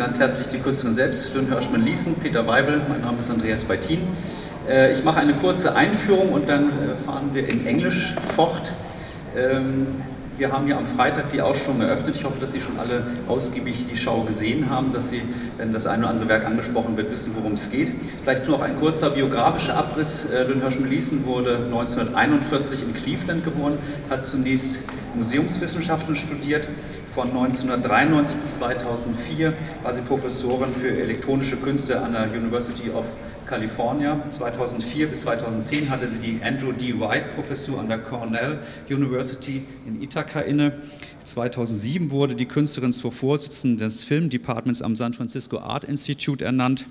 ganz herzlich die Künstlerin selbst, Lynn Hershman Leeson, Peter Weibel, mein Name ist Andreas Beitin. Ich mache eine kurze Einführung und dann fahren wir in Englisch fort. Wir haben ja am Freitag die Ausstellung eröffnet. Ich hoffe, dass Sie schon alle ausgiebig die Schau gesehen haben, dass Sie, wenn das eine oder andere Werk angesprochen wird, wissen, worum es geht. Vielleicht nur noch ein kurzer biografischer Abriss. Lynn Hershman Leeson wurde 1941 in Cleveland geboren, hat zunächst Museumswissenschaften studiert. Von 1993 bis 2004 war sie Professorin für elektronische Künste an der University of California. 2004 bis 2010 hatte sie die Andrew D. White Professur an der Cornell University in Ithaca inne. 2007 wurde die Künstlerin zur Vorsitzenden des Filmdepartments am San Francisco Art Institute ernannt.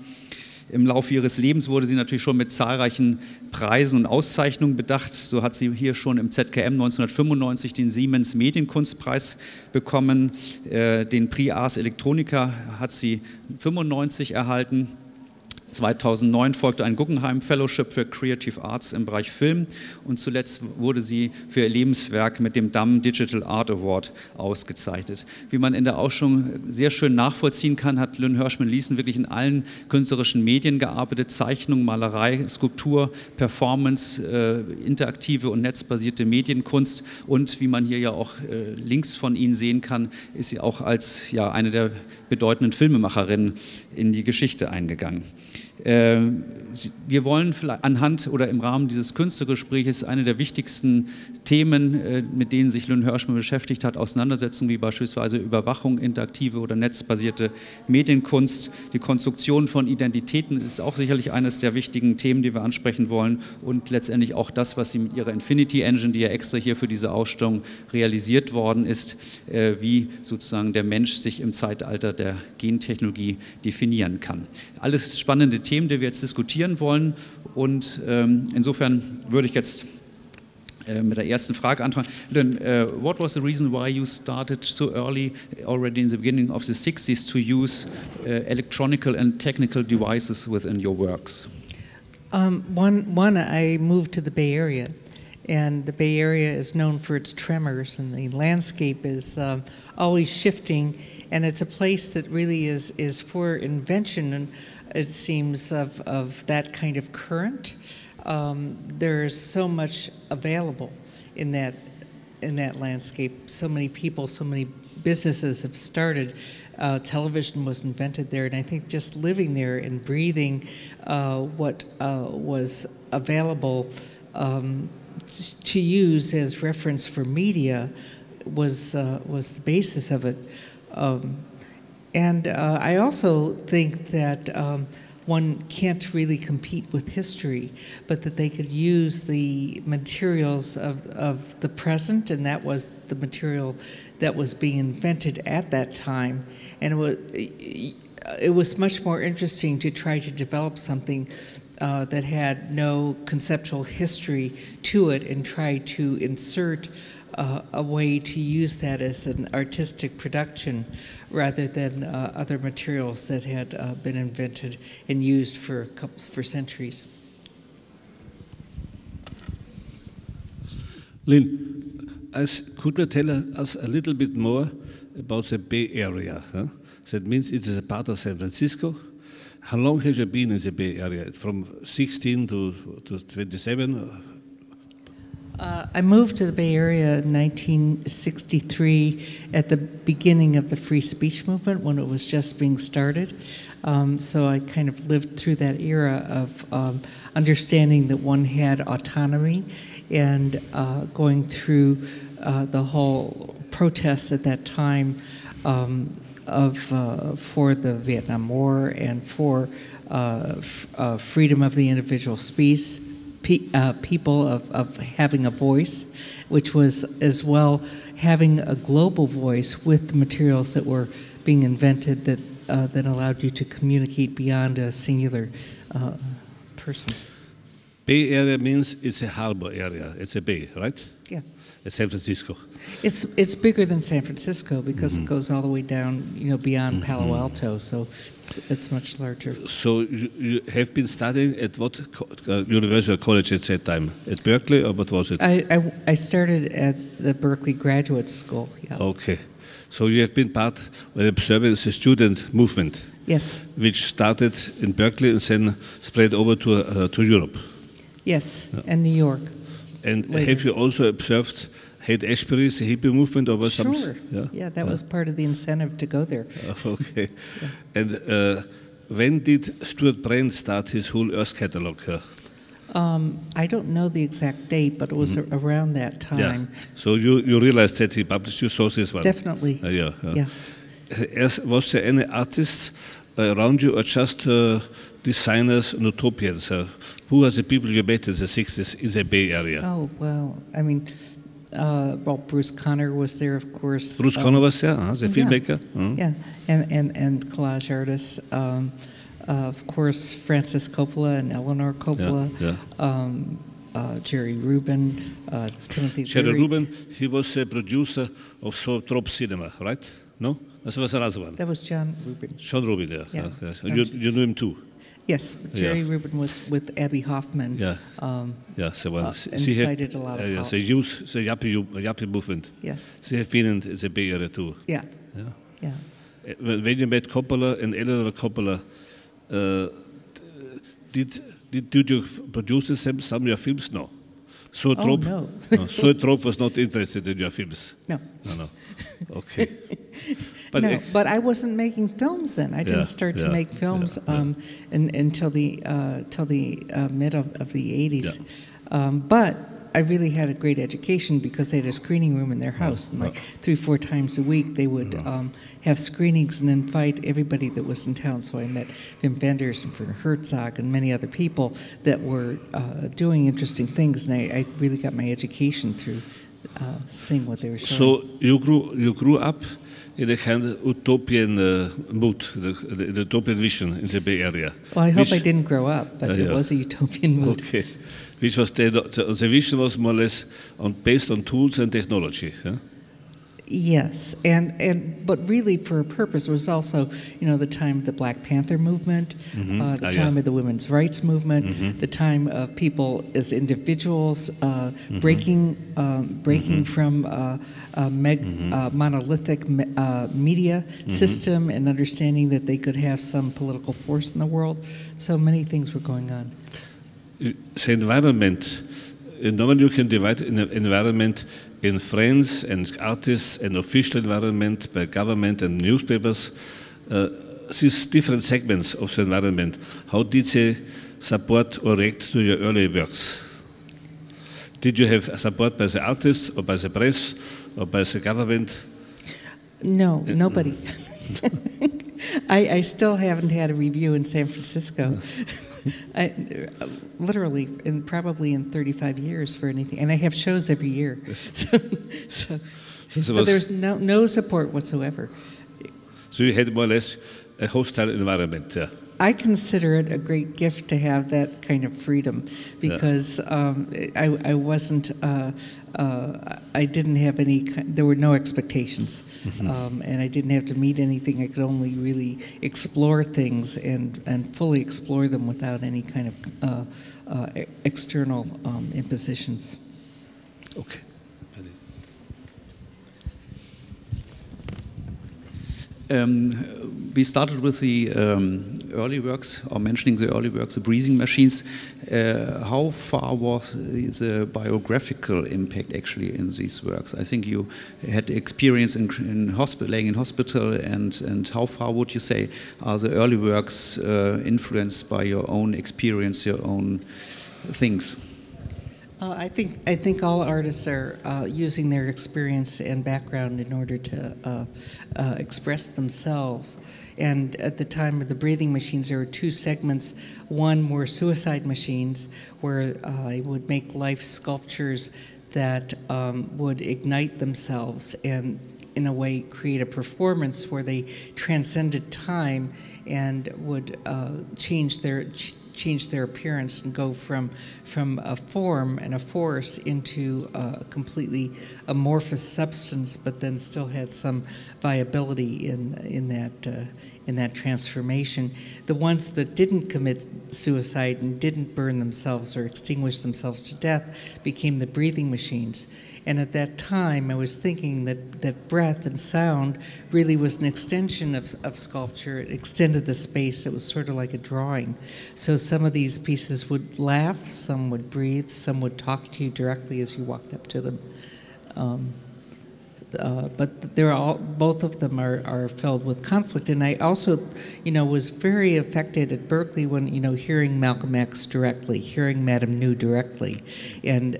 Im Laufe ihres Lebens wurde sie natürlich schon mit zahlreichen Preisen und Auszeichnungen bedacht. So hat sie hier schon im ZKM 1995 den Siemens Medienkunstpreis bekommen. Den Prix Ars Electronica hat sie 1995 erhalten. 2009 folgte ein Guggenheim Fellowship für Creative Arts im Bereich Film und zuletzt wurde sie für ihr Lebenswerk mit dem DAM Digital Art Award ausgezeichnet. Wie man in der Ausstellung sehr schön nachvollziehen kann, hat Lynn Hershman Leeson wirklich in allen künstlerischen Medien gearbeitet: Zeichnung, Malerei, Skulptur, Performance, interaktive und netzbasierte Medienkunst und wie man hier ja auch links von Ihnen sehen kann, ist sie auch als eine der bedeutenden Filmemacherinnen in die Geschichte eingegangen. Wir wollen anhand oder im Rahmen dieses Künstlergesprächs eine der wichtigsten Themen, mit denen sich Lynn Hershman beschäftigt hat, auseinandersetzen, wie beispielsweise Überwachung, interaktive oder netzbasierte Medienkunst. Die Konstruktion von Identitäten ist auch sicherlich eines der wichtigen Themen, die wir ansprechen wollen und letztendlich auch das, was sie mit ihrer Infinity Engine, die ja extra hier für diese Ausstellung realisiert worden ist, wie sozusagen der Mensch sich im Zeitalter der Gentechnologie definieren kann. Alles spannende Themen, die wir jetzt diskutieren wollen und insofern würde ich jetzt mit der ersten Frage anfangen. Lynn, what was the reason why you started so early, already in the beginning of the 60s, to use electronical and technical devices within your works? One, I moved to the Bay Area, and the Bay Area is known for its tremors, and the landscape is always shifting, and it's a place that really is for invention, and it seems, of that kind of current. There's so much available in that landscape. So many people, so many businesses have started. Television was invented there, and I think just living there and breathing what was available to use as reference for media was the basis of it. And I also think that one can't really compete with history, but that they could use the materials of the present, and that was the material that was being invented at that time. And it was much more interesting to try to develop something that had no conceptual history to it and try to insert a way to use that as an artistic production rather than other materials that had been invented and used for centuries. Lynn, could you tell us a little bit more about the Bay Area? Huh? That means it is a part of San Francisco. How long have you been in the Bay Area? From 16 to 27? I moved to the Bay Area in 1963 at the beginning of the free speech movement when it was just being started. So I kind of lived through that era of understanding that one had autonomy and going through the whole protests at that time for the Vietnam War and for freedom of the individual species. People of having a voice, which was as well having a global voice with the materials that were being invented that allowed you to communicate beyond a singular person. Bay Area means it's a harbor area. It's a bay, right? Yeah. It's San Francisco. It's bigger than San Francisco because it goes all the way down, beyond Palo Alto, so it's much larger. So you have been studying at what university or college at that time? At Berkeley, or what was it? I started at the Berkeley Graduate School, yeah. Okay. So you have been part of observing the student movement. Yes. Which started in Berkeley and then spread over to Europe. Yes, and New York. And later. Have you also observed Haight-Ashbury's hippie movement? Or was sure. Yeah, that was part of the incentive to go there. Okay. Yeah. And when did Stuart Brand start his whole Earth catalog here? I don't know the exact date, but it was around that time. Yeah. So you realized that he published, you saw this one? Definitely. Yeah. Was there any artists around you, or just designers and utopians? Who are the people you met in the 60s in the Bay Area? Oh, well, I mean, Bruce Conner was there, of course. Bruce Conner was there, the filmmaker? Yeah, and collage artists. Of course, Francis Coppola and Eleanor Coppola. Jerry Rubin, Timothy Jerry Leary. Rubin, he was a producer of Trop Cinema, right? No? That was another one. That was John Rubin. John Rubin, yeah. You knew him too? Yes, Jerry Rubin was with Abby Hoffman. Yeah, so well, and cited a lot of the youth, the yuppie movement. Yes. They have been in the Bay Area too. Yeah. When you met Coppola and Eleanor Coppola, did you produce some of your films? No. Zoetrope? Oh, no. Zoetrope was not interested in your films? No. No. Okay. But I wasn't making films then. I didn't start to make films until the mid of the 80s. But I really had a great education because they had a screening room in their house. And 3-4 times a week they would have screenings and invite everybody that was in town. So I met Wim Wenders and Werner Herzog and many other people that were doing interesting things. And I really got my education through seeing what they were showing. So you grew up in a kind of utopian mood, the utopian vision in the Bay Area. Well, I hope I didn't grow up, but it was a utopian mood. Okay. Which was the vision was more or less based on tools and technology. Yeah? Yes, but really for a purpose. It was also, the time of the Black Panther movement, the time of the women's rights movement, the time of people as individuals breaking from monolithic media system and understanding that they could have some political force in the world. So many things were going on. The environment, normally you can divide an environment in friends and artists and official environment by government and newspapers. These different segments of the environment, how did they support or react to your early works? Did you have support by the artists or by the press or by the government? No, nobody. I still haven't had a review in San Francisco. Literally, probably in 35 years for anything, and I have shows every year. So there's no support whatsoever. So you had more or less a hostile environment. Yeah. I consider it a great gift to have that kind of freedom because I wasn't. I didn't have any. There were no expectations, and I didn't have to meet anything. I could only really explore things and fully explore them without any kind of external impositions. Okay. We started with the early works, or mentioning the early works, the breathing machines. How far was the biographical impact actually in these works? I think you had experience in laying in hospital, and how far would you say are the early works influenced by your own experience, your own things? I think all artists are using their experience and background in order to express themselves. And at the time of the breathing machines, there were two segments. One were suicide machines, where I would make life sculptures that would ignite themselves and, in a way, create a performance where they transcended time and would change change their appearance and go from a form and a force into a completely amorphous substance, but then still had some viability in that transformation. The ones that didn't commit suicide and didn't burn themselves or extinguish themselves to death became the breathing machines. And at that time, I was thinking that breath and sound really was an extension of sculpture. It extended the space. It was sort of like a drawing. So some of these pieces would laugh, some would breathe, some would talk to you directly as you walked up to them. But both of them are filled with conflict. And I also, was very affected at Berkeley when, hearing Malcolm X directly, hearing Madame New directly, and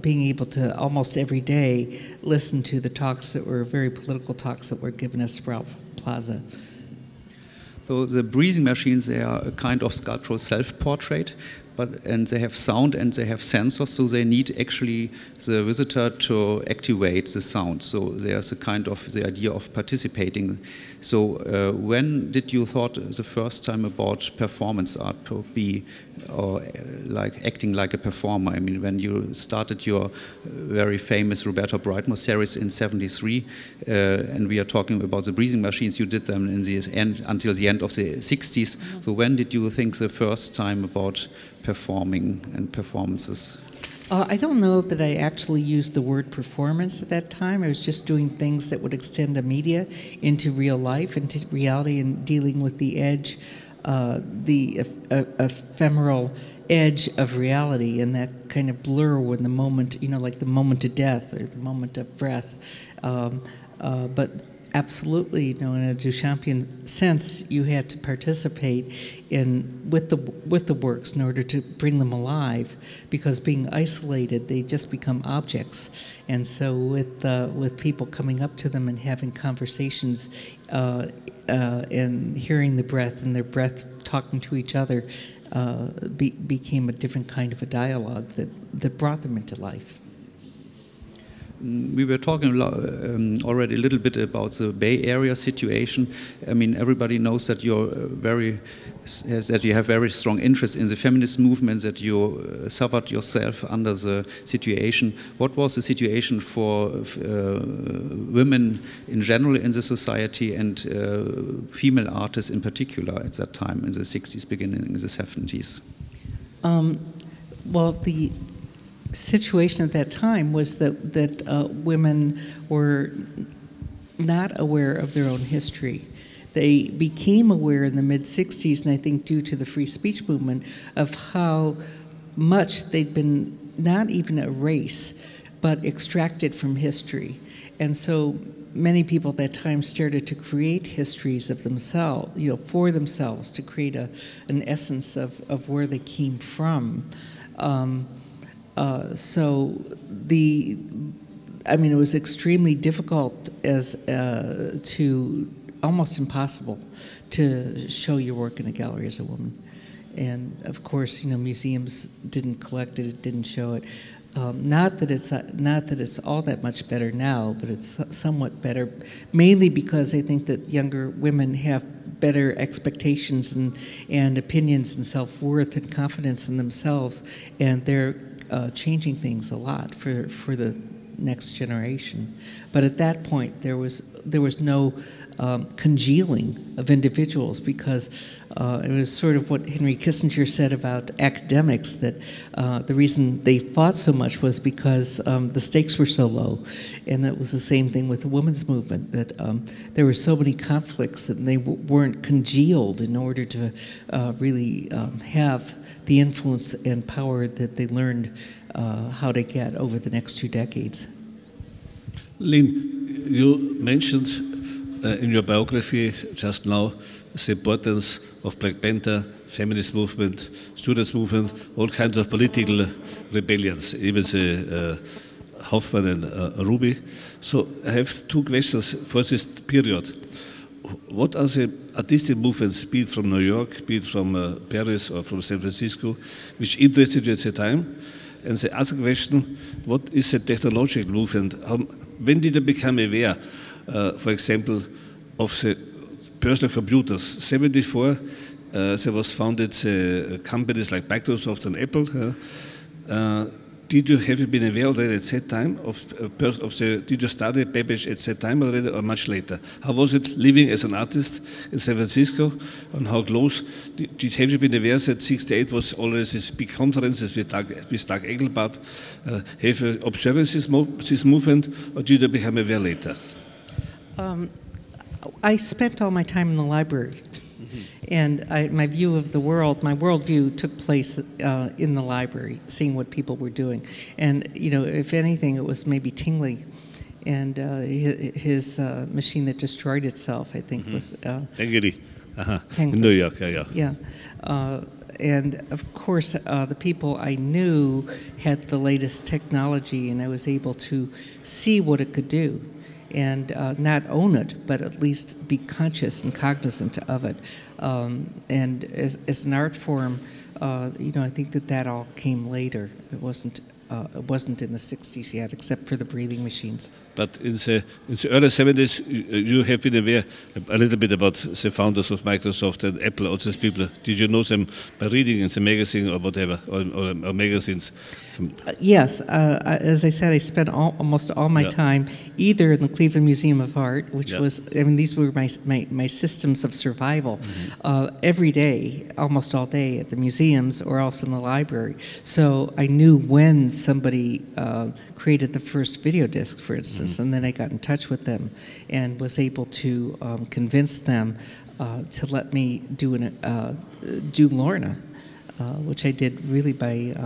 being able to almost every day listen to the talks that were very political talks that were given at Sprout Plaza. So the breathing machines, they are a kind of sculptural self-portrait, and they have sound and they have sensors, so they need actually the visitor to activate the sound. So there's a kind of the idea of participating. So when did you thought the first time about performance art to be like acting like a performer? I mean, when you started your very famous Roberta Brightmore series in '73, and we are talking about the breathing machines, you did them in the end until the end of the '60s. So when did you think the first time about performing and performances? I don't know that I actually used the word performance at that time. I was just doing things that would extend a media into real life, into reality, and dealing with the edge, the ephemeral edge of reality, and that kind of blur when the moment, like the moment of death or the moment of breath. But absolutely, in a Duchampian sense, you had to participate with the works in order to bring them alive, because being isolated, they just become objects. And so with people coming up to them and having conversations and hearing the breath and their breath talking to each other became a different kind of a dialogue that brought them into life. We were talking already a little bit about the Bay Area situation. I mean, everybody knows that you have very strong interest in the feminist movement, that you suffered yourself under the situation. What was the situation for women in general in the society, and female artists in particular at that time, in the 60s, beginning in the 70s? Well, the situation at that time was that women were not aware of their own history. They became aware in the mid-60s, and I think due to the free speech movement, of how much they'd been not even erased, but extracted from history. And so many people at that time started to create histories of themselves, for themselves, to create an essence of where they came from. It was extremely difficult to almost impossible to show your work in a gallery as a woman. And of course, museums didn't collect it, didn't show it. Not that it's all that much better now, but it's somewhat better, mainly because I think that younger women have better expectations and opinions and self-worth and confidence in themselves, and they're changing things a lot for the next generation. But at that point, there was no congealing of individuals, because it was sort of what Henry Kissinger said about academics, that the reason they fought so much was because the stakes were so low. And that was the same thing with the women's movement, that there were so many conflicts that they weren't congealed in order to really have the influence and power that they learned how to get over the next 2 decades. Lynn, you mentioned in your biography just now the importance of Black Panther, feminist movement, students movement, all kinds of political rebellions, even the Hoffman and Ruby. So I have 2 questions for this period. What are the artistic movements, be it from New York, be it from Paris or from San Francisco, which interested you at the time? And the other question, what is the technological movement? When did you become aware, for example, of the personal computers? 74 there was founded companies like Microsoft and Apple. Have you been aware already at that time did you study Babbage at that time already or much later? How was it living as an artist in San Francisco, and how close have you been aware that 68 was already this big conferences with Doug Engelbart? Have you observed this movement, or did you become aware later? I spent all my time in the library. And my view of the world, my worldview took place in the library, seeing what people were doing. And, you know, if anything, it was maybe Tingley and his machine that destroyed itself, I think, was... Tingley. In New York, yeah. Yeah. And, of course, the people I knew had the latest technology, and I was able to see what it could do. And not own it, but at least be conscious and cognizant of it. And as an art form, you know, I think that all came later. It wasn't in the 60s yet, except for the breathing machines. But in the early 70s, you have been aware a little bit about the founders of Microsoft and Apple, all these people. Did you know them by reading in the magazine or whatever, or magazines? Yes. As I said, I spent almost all my time either in the Cleveland Museum of Art, which was, I mean, these were my systems of survival, every day, almost all day at the museums or else in the library. So I knew when somebody created the first video disc, for instance, and then I got in touch with them and was able to convince them to let me do Lorna, which I did really by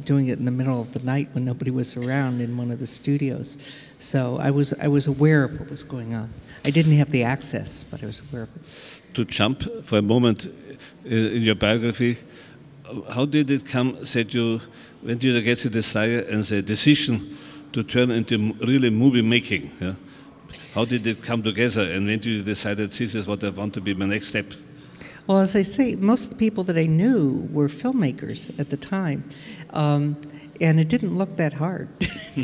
doing it in the middle of the night when nobody was around in one of the studios. So I was aware of what was going on. I didn't have the access, but I was aware of it. To jump for a moment in your biography, how did it come that when did you get the desire and the decision to turn into really movie making? Yeah? How did it come together, and when did you decide that this is what I want to be my next step? Well, as I say, most of the people that I knew were filmmakers at the time, and it didn't look that hard,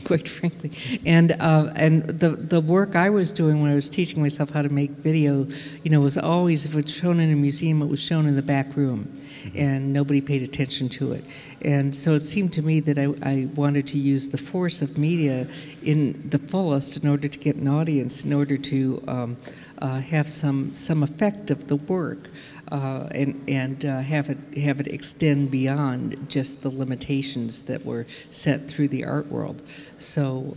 quite frankly. And the work I was doing when I was teaching myself how to make video, you know, was always, if it's shown in a museum, it was shown in the back room, and nobody paid attention to it. And so it seemed to me that I wanted to use the force of media in the fullest in order to get an audience, in order to have some effect of the work. And have it extend beyond just the limitations that were set through the art world. So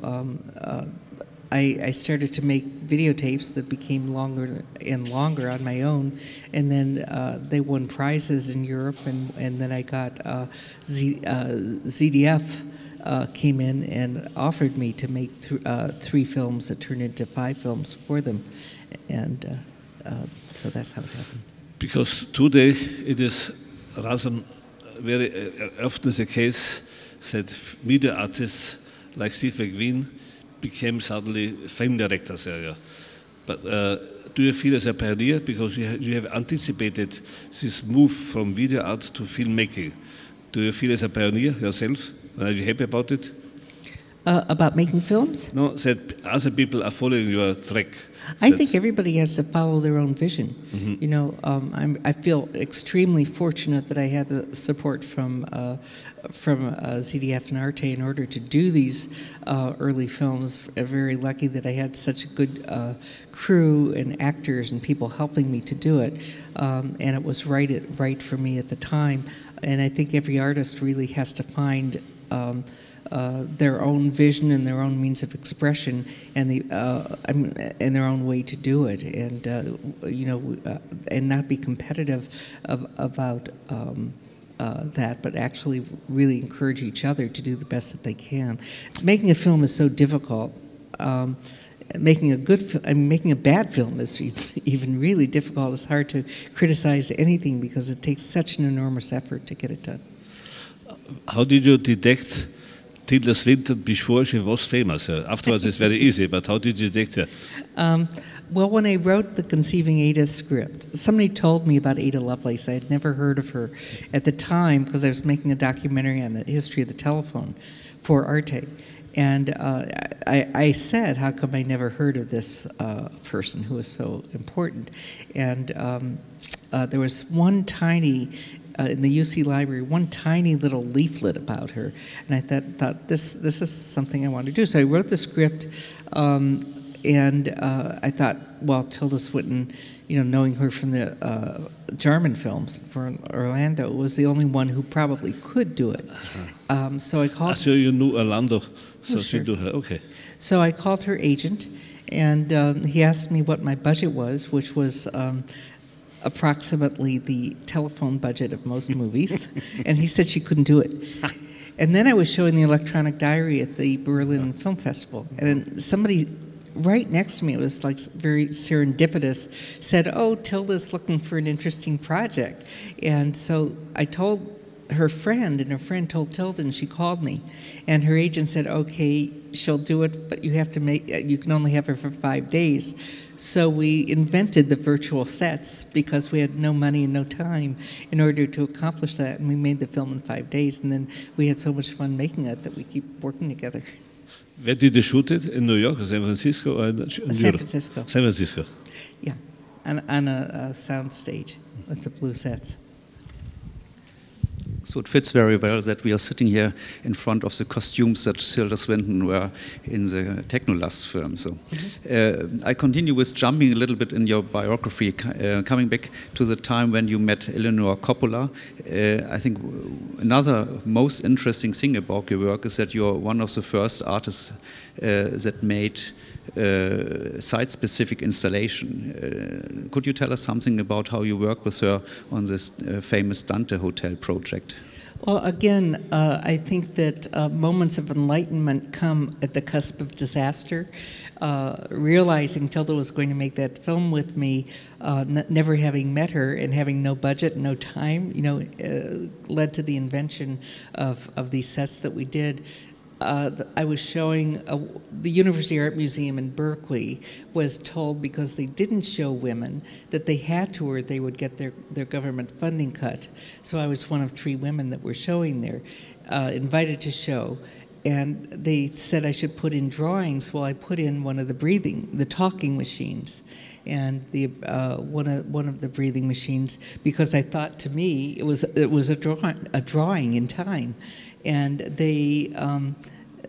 I started to make videotapes that became longer and longer on my own, and then they won prizes in Europe, and then I got ZDF came in and offered me to make 3 films that turned into 5 films for them, and so that's how it happened. Because today it is rather very often the case that media artists like Steve McQueen became suddenly film directors. But do you feel as a pioneer, because you have anticipated this move from video art to filmmaking? Do you feel as a pioneer yourself? Are you happy about it? About making films? No, that other people are following your track. I think everybody has to follow their own vision. You know, I feel extremely fortunate that I had the support from ZDF and Arte in order to do these early films. I'm very lucky that I had such a good crew and actors and people helping me to do it, and it was right for me at the time. And I think every artist really has to find their own vision and their own means of expression, and and their own way to do it, and you know, and not be competitive about that, but actually really encourage each other to do the best that they can. Making a film is so difficult. Making a bad film is even really difficult. It's hard to criticize anything because it takes such an enormous effort to get it done. How did you detect Tilda Swinton before she was famous? Afterwards it's very easy, but how did you detect her? Well, when I wrote the Conceiving Ada script, somebody told me about Ada Lovelace. I had never heard of her at the time because I was making a documentary on the history of the telephone for Arte. And I said, how come I never heard of this person who was so important? And there was one tiny, in the UC library, one tiny little leaflet about her, and I thought this is something I want to do. So I wrote the script, and I thought, well, Tilda Swinton, you know, knowing her from the German films for Orlando, was the only one who probably could do it. So I called. So you knew Orlando, so sure. she do her. Okay. So I called her agent, and he asked me what my budget was, which was approximately the telephone budget of most movies, and he said she couldn't do it. And then I was showing the electronic diary at the Berlin Film Festival, and somebody right next to me, it was like very serendipitous, said, "Oh, Tilda's looking for an interesting project." And so I told her friend, and her friend told Tilda, and she called me, and her agent said, "Okay, she'll do it, but you can only have her for 5 days." So we invented the virtual sets because we had no money and no time in order to accomplish that, and we made the film in 5 days, and then we had so much fun making it that we keep working together. Where did they shoot it? In New York or San Francisco? Or in San Francisco. San Francisco. Yeah, on a sound stage with the blue sets. So it fits very well that we are sitting here in front of the costumes that Tilda Swinton were in the Technolust film. So I continue with jumping a little bit in your biography, coming back to the time when you met Eleanor Coppola. I think another most interesting thing about your work is that you're one of the first artists that made site-specific installation. Could you tell us something about how you worked with her on this famous Dante Hotel project? Well, again, I think that moments of enlightenment come at the cusp of disaster. Realizing Tilda was going to make that film with me, never having met her and having no budget, no time, you know, led to the invention of these sets that we did. I was showing the University Art Museum in Berkeley was told because they didn't show women that they had to or they would get their government funding cut. So I was one of 3 women that were showing there, invited to show. And they said I should put in drawings. Well, I put in one of the talking machines. And one of the breathing machines, because I thought to me it was a drawing in time. And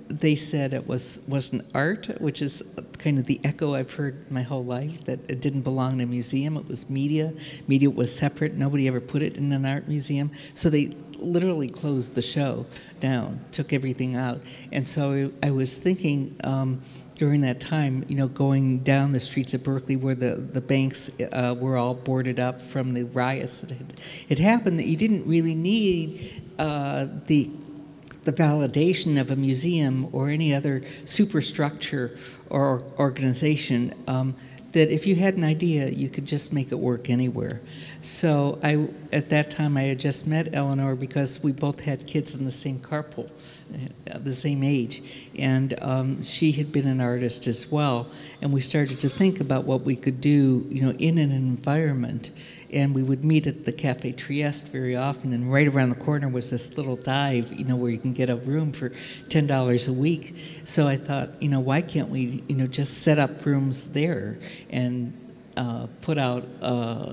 they said it wasn't art, which is kind of the echo I've heard my whole life, that it didn't belong in a museum. It was media. Media was separate. Nobody ever put it in an art museum. So they literally closed the show down, took everything out. And so I was thinking during that time, you know, going down the streets of Berkeley where the banks were all boarded up from the riots that had happened, that you didn't really need the validation of a museum or any other superstructure or organization, that if you had an idea, you could just make it work anywhere. So at that time, I had just met Eleanor because we both had kids in the same carpool, the same age, and she had been an artist as well, and we started to think about what we could do, you know, in an environment. And we would meet at the Cafe Trieste very often, and right around the corner was this little dive, you know, where you can get a room for $10 a week. So I thought, you know, why can't we, you know, just set up rooms there and put out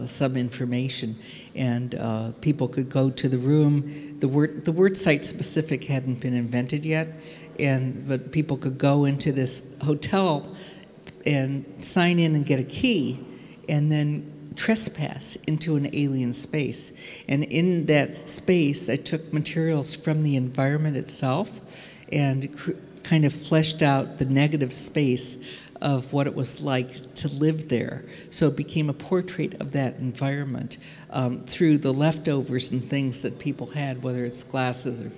some information, and people could go to the room. The word site specific hadn't been invented yet, but people could go into this hotel and sign in and get a key, and then trespass into an alien space. And in that space, I took materials from the environment itself and kind of fleshed out the negative space of what it was like to live there. So it became a portrait of that environment through the leftovers and things that people had, whether it's glasses or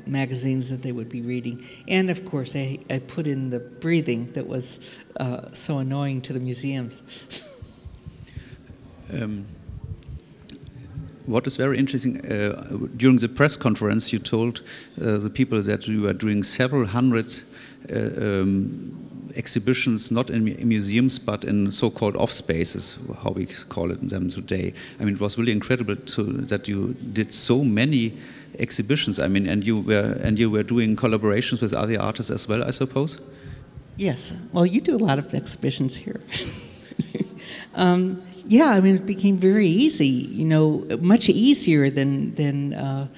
magazines that they would be reading. And of course, I put in the breathing that was so annoying to the museums. What is very interesting, during the press conference, you told the people that you were doing several hundred exhibitions, not in museums, but in so-called off-spaces, how we call it them today. I mean, it was really incredible that you did so many exhibitions. I mean, and you were doing collaborations with other artists as well, I suppose? Yes. Well, you do a lot of exhibitions here. Yeah, I mean, it became very easy, you know, much easier than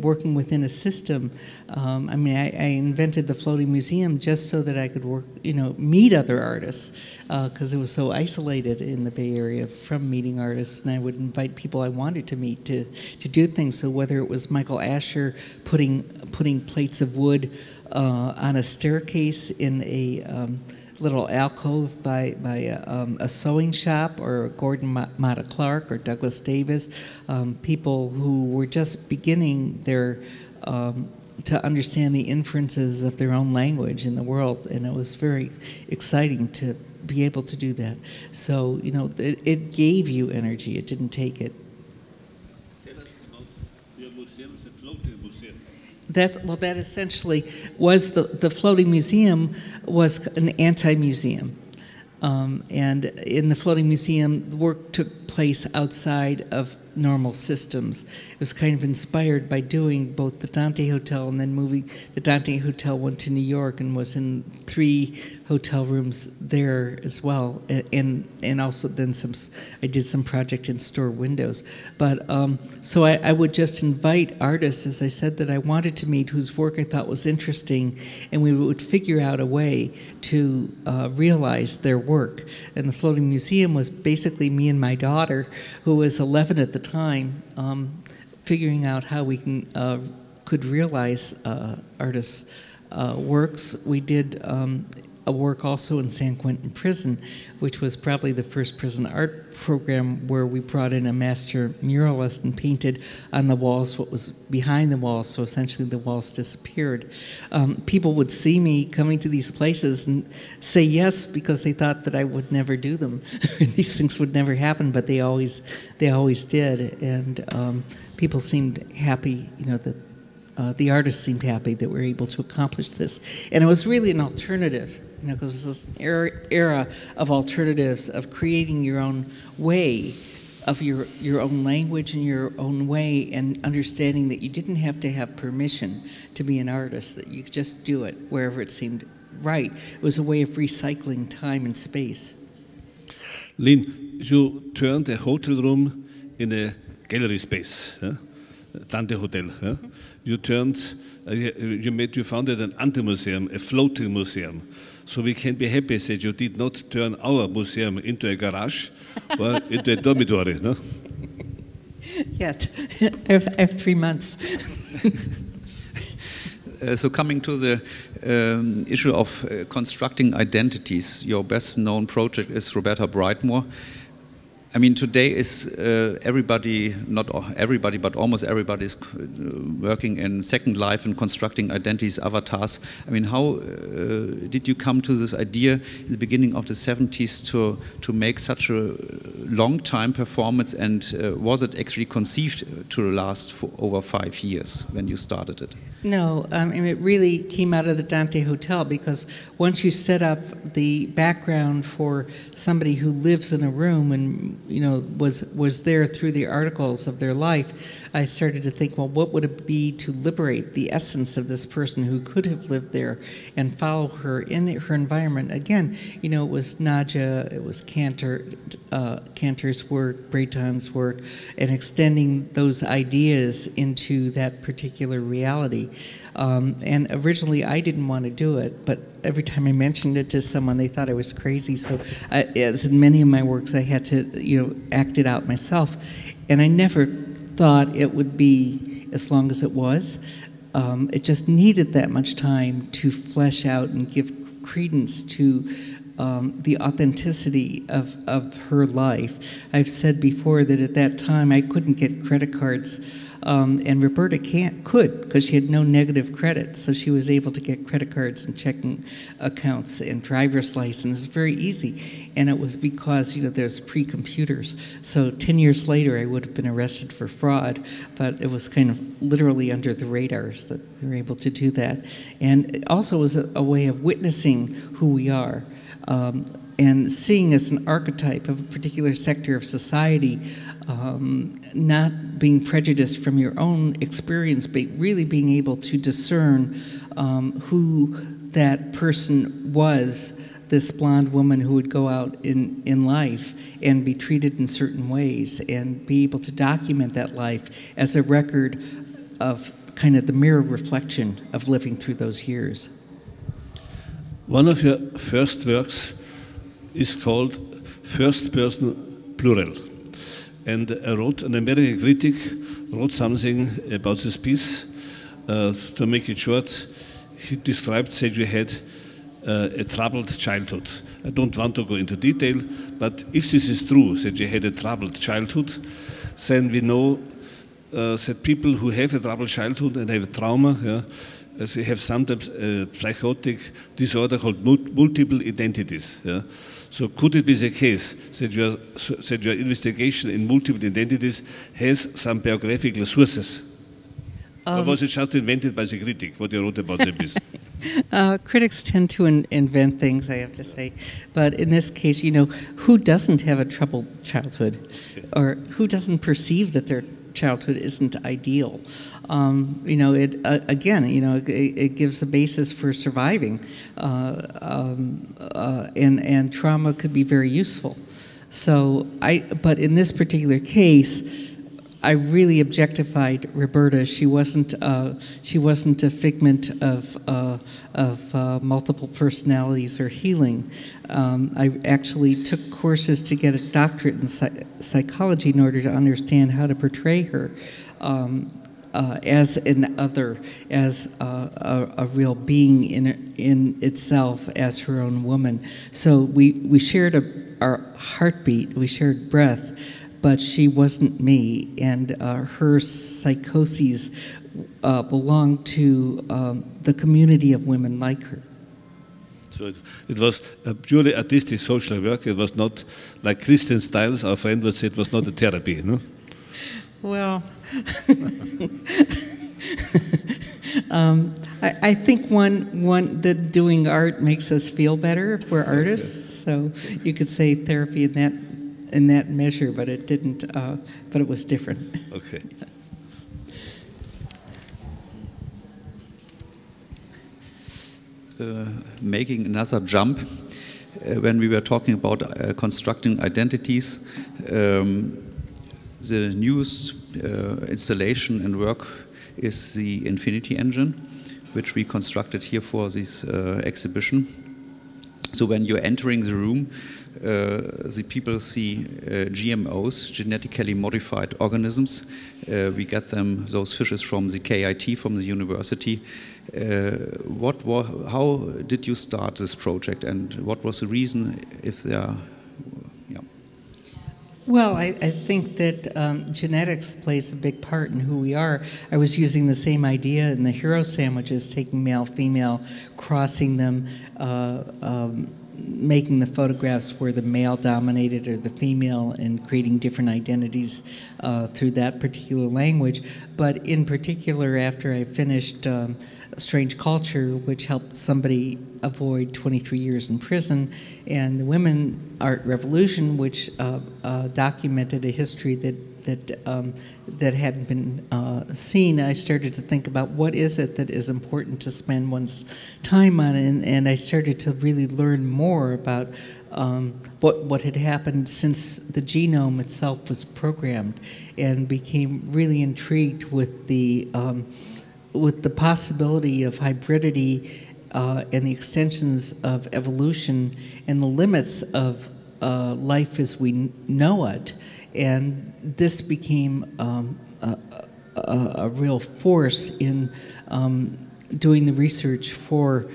working within a system. I mean, I invented the floating museum just so that I could work, you know, meet other artists, because it was so isolated in the Bay Area from meeting artists, and I would invite people I wanted to meet to do things. So whether it was Michael Asher putting plates of wood on a staircase in a little alcove by a sewing shop, or Gordon Matta Clark or Douglas Davis, people who were just beginning their to understand the inferences of their own language in the world, and it was very exciting to be able to do that. So, you know, it gave you energy, it didn't take it. Tell us about your museum, the floating museum. That essentially was the floating museum was an anti-museum. And in the floating museum, the work took place outside of normal systems. It was kind of inspired by doing both the Dante Hotel and then moving. The Dante Hotel went to New York and was in 3 hotel rooms there as well, and also then I did some project in store windows. But so I would just invite artists, as I said, that I wanted to meet, whose work I thought was interesting, and we would figure out a way to realize their work. And the floating museum was basically me and my daughter, who was 11 at the time, figuring out how we could realize artists' works. We did a work also in San Quentin Prison, which was probably the first prison art program where we brought in a master muralist and painted on the walls what was behind the walls, so essentially the walls disappeared. People would see me coming to these places and say yes because they thought that I would never do them. These things would never happen, but they always did, and people seemed happy, you know, that the artists seemed happy that we were able to accomplish this. And it was really an alternative, you know, because this is an era of alternatives, of creating your own way, of your own language and your own way, and understanding that you didn't have to have permission to be an artist, that you could just do it wherever it seemed right. It was a way of recycling time and space. Lynn, you turned a hotel room in a gallery space. Huh? Dante Hotel. Huh? You founded an anti-museum, a floating museum. So we can be happy that you did not turn our museum into a garage or into a dormitory, no? Yet. I have 3 months. So coming to the issue of constructing identities, your best known project is Roberta Brightmore. I mean, today is everybody, not everybody, but almost everybody is working in Second Life and constructing identities, avatars. I mean, how did you come to this idea in the beginning of the 70s to make such a long time performance, and was it actually conceived to last for over 5 years when you started it? No, I mean, it really came out of the Dante Hotel, because once you set up the background for somebody who lives in a room and, you know, was there through the articles of their life, I started to think, well, what would it be to liberate the essence of this person who could have lived there and follow her in her environment? Again, you know, it was Nadja, it was Cantor's work, Breitin's work, and extending those ideas into that particular reality. And originally I didn't want to do it, but every time I mentioned it to someone, they thought I was crazy. So as in many of my works, I had to, you know, act it out myself. And I never thought it would be as long as it was. It just needed that much time to flesh out and give credence to the authenticity of her life. I've said before that at that time I couldn't get credit cards. And Roberta could, because she had no negative credit, so she was able to get credit cards and checking accounts and driver's license. Very easy, and it was because, you know, there's pre-computers. So 10 years later, I would have been arrested for fraud, but it was kind of literally under the radars that we were able to do that. And it also was a way of witnessing who we are. And seeing as an archetype of a particular sector of society, not being prejudiced from your own experience, but really being able to discern who that person was this blonde woman who would go out in life and be treated in certain ways and be able to document that life as a record of kind of the mirror reflection of living through those years. One of your first works is called First Person Plural. And an American critic wrote something about this piece. To make it short, he described that you had a troubled childhood. I don't want to go into detail, but if this is true, that you had a troubled childhood, then we know that people who have a troubled childhood and have trauma, they have sometimes a psychotic disorder called multiple identities. So could it be the case that your investigation in multiple identities has some biographical sources? Or was it just invented by the critic, what you wrote about the piece? Critics tend to invent things, I have to say. But in this case, who doesn't have a troubled childhood? Or who doesn't perceive that their childhood isn't ideal? It gives the basis for surviving. And trauma could be very useful. But in this particular case, I really objectified Roberta. She wasn't a figment of multiple personalities or healing. I actually took courses to get a doctorate in psychology in order to understand how to portray her as an other, as a real being in itself, as her own woman. So we shared our heartbeat, we shared breath, but she wasn't me, and her psychoses belonged to the community of women like her. So it was a purely artistic social work. It was not like Christian Stiles, our friend would say, it was not a therapy, no? Well, I think that doing art makes us feel better if we're artists. So you could say therapy in that measure, but it didn't. But it was different. Okay. Making another jump, when we were talking about constructing identities, the newest installation and work is the Infinity Engine, which we constructed here for this exhibition. So when you're entering the room, the people see GMOs, genetically modified organisms. We get them, those fishes, from the KIT, from the university. How did you start this project, and what was the reason, if there are? Yeah. Well, I think that genetics plays a big part in who we are. I was using the same idea in the hero sandwiches, taking male, female, crossing them, making the photographs where the male dominated or the female, and creating different identities through that particular language. But in particular, after I finished Strange Culture, which helped somebody avoid 23 years in prison, and the Women Art Revolution, which documented a history that hadn't been seen, I started to think about what is it that is important to spend one's time on, and I started to really learn more about what had happened since the genome itself was programmed, and became really intrigued with the possibility of hybridity and the extensions of evolution and the limits of life as we know it. And this became a real force in doing the research for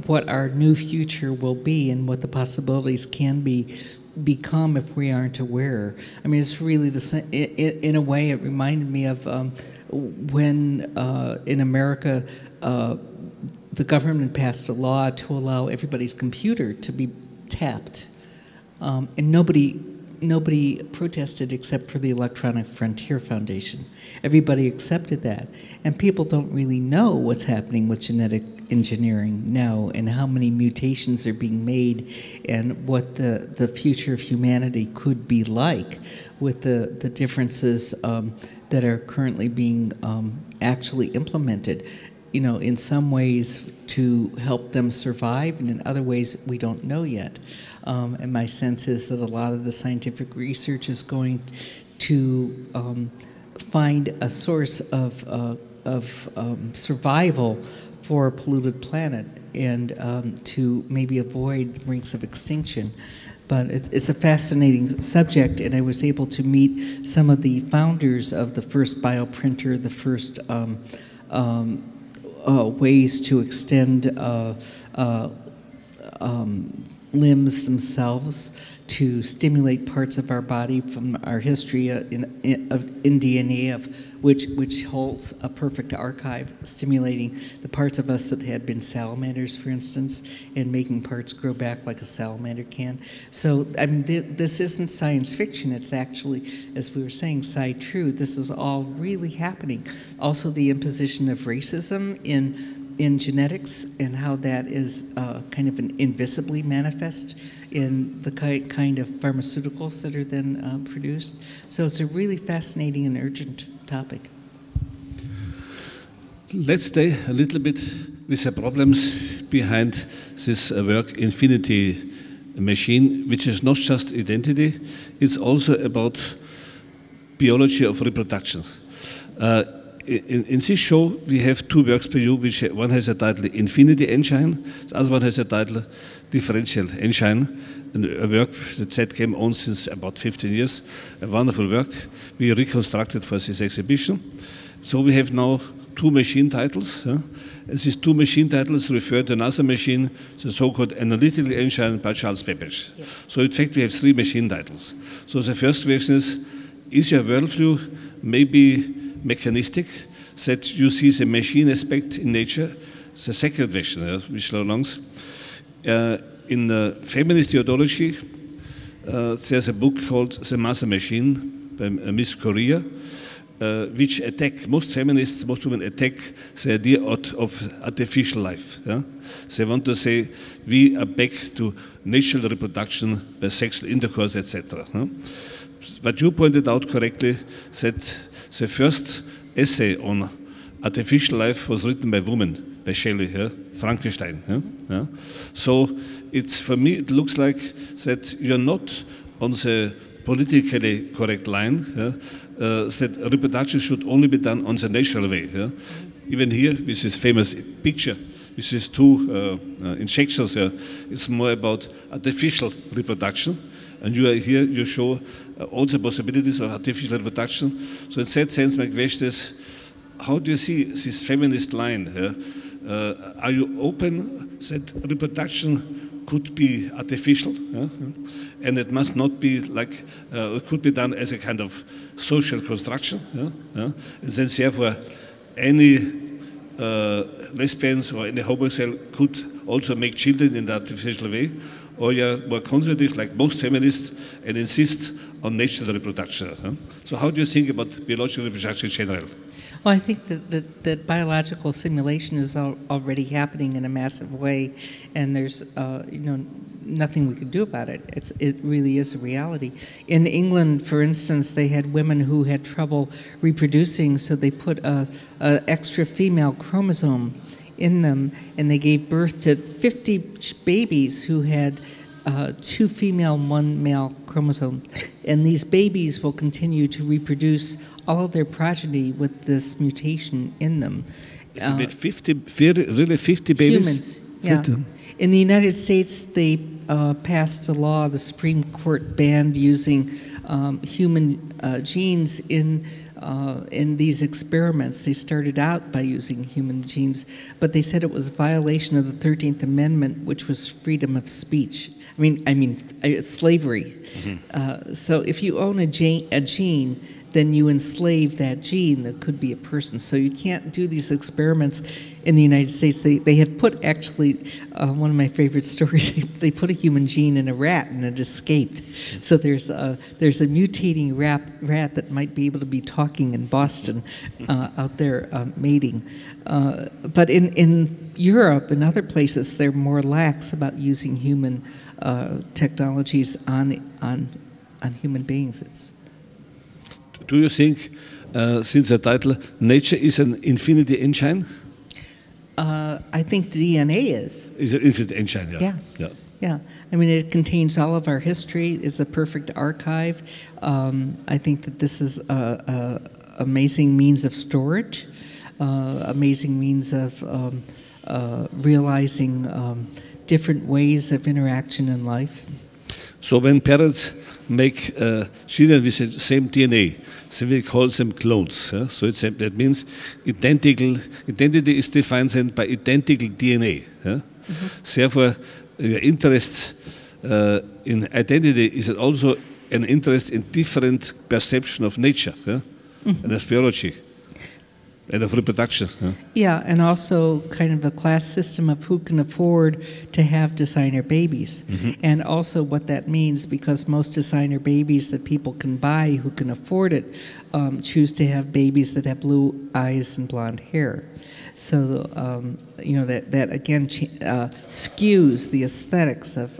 what our new future will be and what the possibilities can become if we aren't aware. I mean, it's really the same. In a way, it reminded me of when in America the government passed a law to allow everybody's computer to be tapped, and nobody protested except for the Electronic Frontier Foundation. Everybody accepted that, and people don't really know what's happening with genetic engineering now, and how many mutations are being made, and what the future of humanity could be like with the differences that are currently being actually implemented. In some ways, to help them survive, and in other ways we don't know yet. And my sense is that a lot of the scientific research is going to find a source of survival for a polluted planet, and to maybe avoid rinks of extinction. But it's a fascinating subject, and I was able to meet some of the founders of the first bioprinter, the first ways to extend limbs themselves to stimulate parts of our body from our history in DNA, of which holds a perfect archive, stimulating the parts of us that had been salamanders, for instance, and making parts grow back like a salamander can. So, I mean, this isn't science fiction. It's actually, as we were saying, sci-true. This is all really happening. Also, the imposition of racism in genetics, and how that is kind of invisibly manifest in the kind of pharmaceuticals that are then produced. So it's a really fascinating and urgent topic. Let's stay a little bit with the problems behind this work, Infinity Machine, which is not just identity, it's also about biology of reproduction. In this show, we have two works by you, which one has a title Infinity Engine, the other one has a title Differential Engine, and a work that came on since about 15 years, a wonderful work we reconstructed for this exhibition. So we have now two machine titles, and these two machine titles refer to another machine, the so-called Analytical Engine by Charles Babbage. Yeah. So in fact, we have three machine titles. So the first question is your worldview maybe mechanistic, that you see the machine aspect in nature? The second question, which belongs in feminist theology, there's a book called The Mother Machine by Miss Correa, which most feminists, most women attack the idea of artificial life. Yeah? They want to say we are back to natural reproduction by sexual intercourse, etc. Huh? But you pointed out correctly that the first essay on artificial life was written by women, by Shelley, Frankenstein. Yeah? So for me it looks like that you're not on the politically correct line, that reproduction should only be done on the natural way. Yeah? Even here with this famous picture, with these two injections, it's more about artificial reproduction. And you are here, you show all the possibilities of artificial reproduction. So in that sense, my question is, how do you see this feminist line? Are you open that reproduction could be artificial? And it must not be like, it could be done as a kind of social construction. And then therefore, any lesbians or any homosexual could also make children in the artificial way? Or you're more conservative, like most feminists, and insist on natural reproduction. So how do you think about biological reproduction in general? Well, I think that biological simulation is already happening in a massive way, and there's nothing we can do about it. It really is a reality. In England, for instance, they had women who had trouble reproducing, so they put an extra female chromosome in them, and they gave birth to 50 babies who had 2 female, 1 male chromosomes. And these babies will continue to reproduce all of their progeny with this mutation in them. Is it 50 babies? Humans, yeah. 50. In the United States, they passed a law, the Supreme Court banned using human genes in these experiments. They started out by using human genes, but they said it was a violation of the 13th Amendment, which was freedom of speech. I mean, slavery. Mm-hmm. So if you own a gene, then you enslave that gene that could be a person. So you can't do these experiments in the United States. They had put, actually, one of my favorite stories, they put a human gene in a rat and it escaped. So there's a mutating rat that might be able to be talking in Boston out there mating. But in Europe and other places, they're more lax about using human technologies on human beings. Do you think, since the title, nature is an infinity engine? I think DNA is. Is an infinite engine, yeah. Yeah. Yeah. Yeah, I mean, it contains all of our history. It's a perfect archive. I think that this is a amazing means of storage, amazing means of realizing different ways of interaction in life. So when parents make children with the same DNA, Civic calls them clones. So that means identity is defined by identical DNA. Therefore, your interest in identity is also an interest in different perception of nature and of biology and of reproduction. Yeah, and also kind of a class system of who can afford to have designer babies. And also what that means, because most designer babies that people can buy who can afford it choose to have babies that have blue eyes and blonde hair. So, you know, that again skews the aesthetics of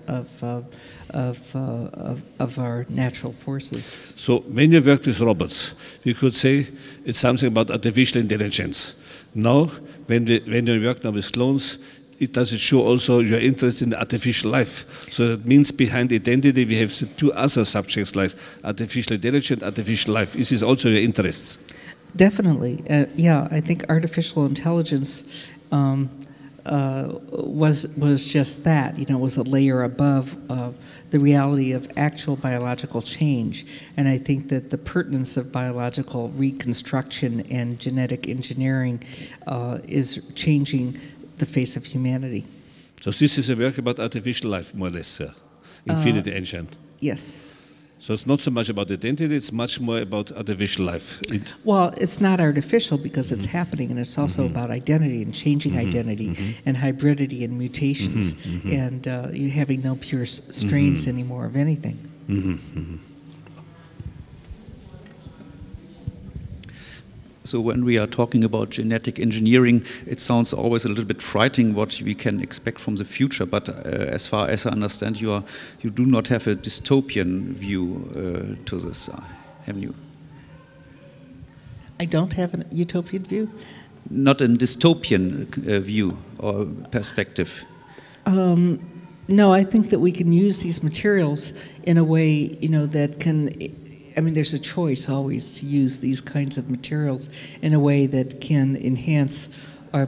our natural forces. So when you work with robots, we could say it's something about artificial intelligence. Now, when you work now with clones, it does show also your interest in artificial life. So that means behind identity we have the two other subjects like artificial intelligence, artificial life. Is this also your interests? Definitely, yeah. I think artificial intelligence was just that. You know, it was a layer above the reality of actual biological change. And I think that the pertinence of biological reconstruction and genetic engineering is changing the face of humanity. So this is a work about artificial life, more or less, infinity engine. Yes. So it's not so much about identity, it's much more about artificial life. Well, it's not artificial because it's happening, and it's also about identity and changing identity and hybridity and mutations and you having no pure strains anymore of anything. So when we are talking about genetic engineering, it sounds always a little bit frightening what we can expect from the future. But as far as I understand, you do not have a dystopian view to this, have you? I don't have a utopian view? Not a dystopian view or perspective. No, I think that we can use these materials in a way, you know, that can... I mean, there's a choice always to use these kinds of materials in a way that can enhance our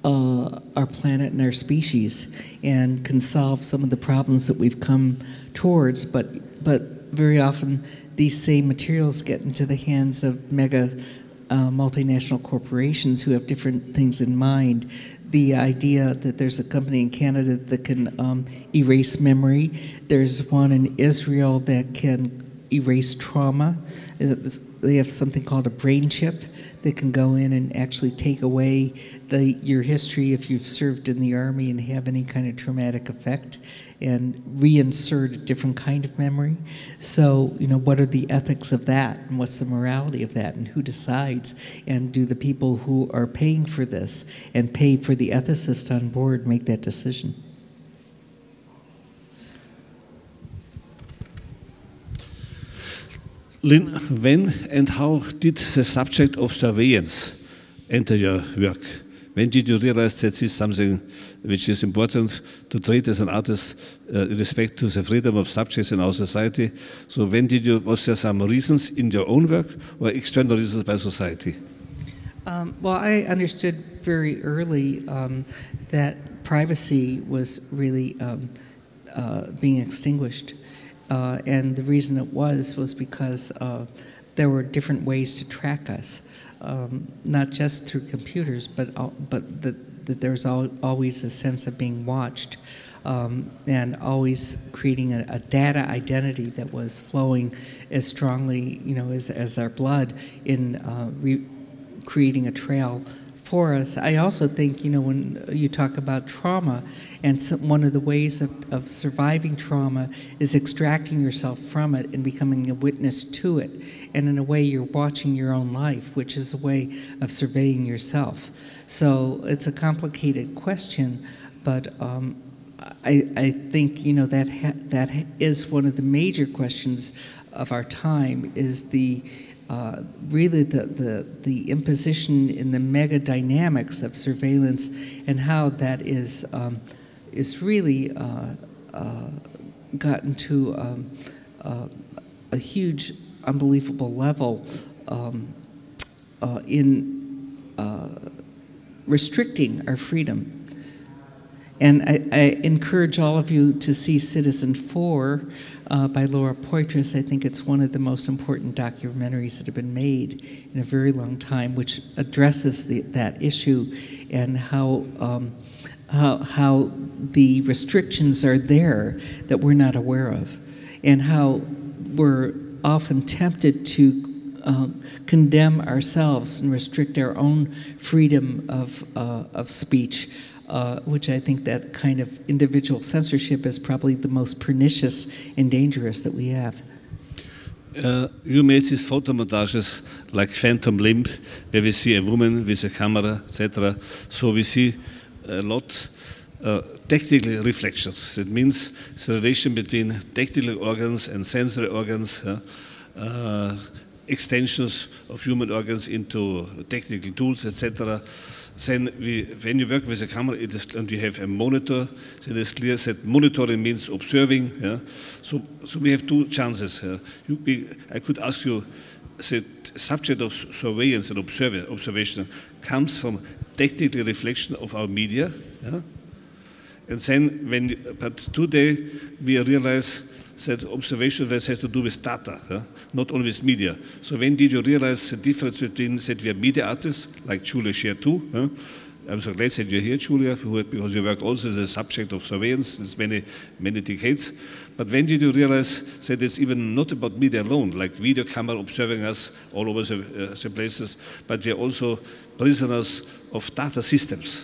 planet and our species and can solve some of the problems that we've come towards. But very often these same materials get into the hands of mega multinational corporations who have different things in mind. The idea that there's a company in Canada that can erase memory. There's one in Israel that can erase trauma. They have something called a brain chip that can go in and actually take away your history if you've served in the army and have any kind of traumatic effect and reinsert a different kind of memory. So, you know, what are the ethics of that and what's the morality of that and who decides? And do the people who are paying for this and pay for the ethicist on board make that decision? Lynn, when and how did the subject of surveillance enter your work? When did you realize that this is something which is important to treat as an artist in respect to the freedom of subjects in our society? So when was there some reasons in your own work or external reasons by society? Well, I understood very early that privacy was really being extinguished. And the reason it was because there were different ways to track us, not just through computers, but that there was always a sense of being watched and always creating a data identity that was flowing as strongly, you know, as our blood in creating a trail for us. I also think, you know, when you talk about trauma, and one of the ways of surviving trauma is extracting yourself from it and becoming a witness to it. And in a way, you're watching your own life, which is a way of surveying yourself. So it's a complicated question, but I think, you know, that is one of the major questions of our time, is the really the imposition in the mega dynamics of surveillance and how that is really gotten to a huge, unbelievable level in restricting our freedom. And I encourage all of you to see Citizen 4 by Laura Poitras. I think it's one of the most important documentaries that have been made in a very long time, which addresses that issue and how the restrictions are there that we're not aware of, and how we're often tempted to condemn ourselves and restrict our own freedom of speech. Which I think that kind of individual censorship is probably the most pernicious and dangerous that we have. You made these photomontages like Phantom Limb, where we see a woman with a camera, etc. So we see a lot technical reflections. That means it's the relation between technical organs and sensory organs, extensions of human organs into technical tools, etc. Then when you work with a camera, and you have a monitor, then it's clear that monitoring means observing. Yeah? So we have two chances here. I could ask you, the subject of surveillance and observation comes from technical reflection of our media. Yeah? And then, but today we realize that observation has to do with data, not only with media. So when did you realize the difference between that we are media artists, like Julia shared too? I'm so glad that you're here, Julia, because your work also is a subject of surveillance since many decades. But when did you realize that it's even not about media alone, like video camera observing us all over the places, but we are also prisoners of data systems?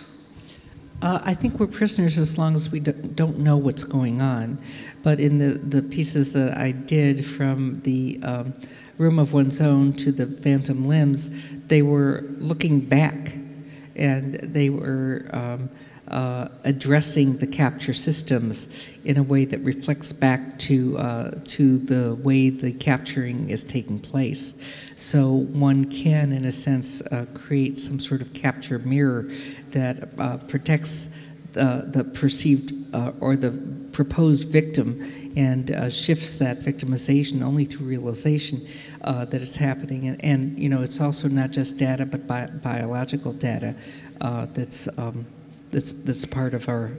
I think we're prisoners as long as we don't know what's going on. But in the pieces that I did, from the Room of One's Own to the Phantom Limbs, they were looking back, and they were addressing the capture systems in a way that reflects back to the way the capturing is taking place. So one can, in a sense, create some sort of capture mirror that protects the perceived or the proposed victim, and shifts that victimization only through realization that it's happening. And you know, it's also not just data, but biological data that's part of our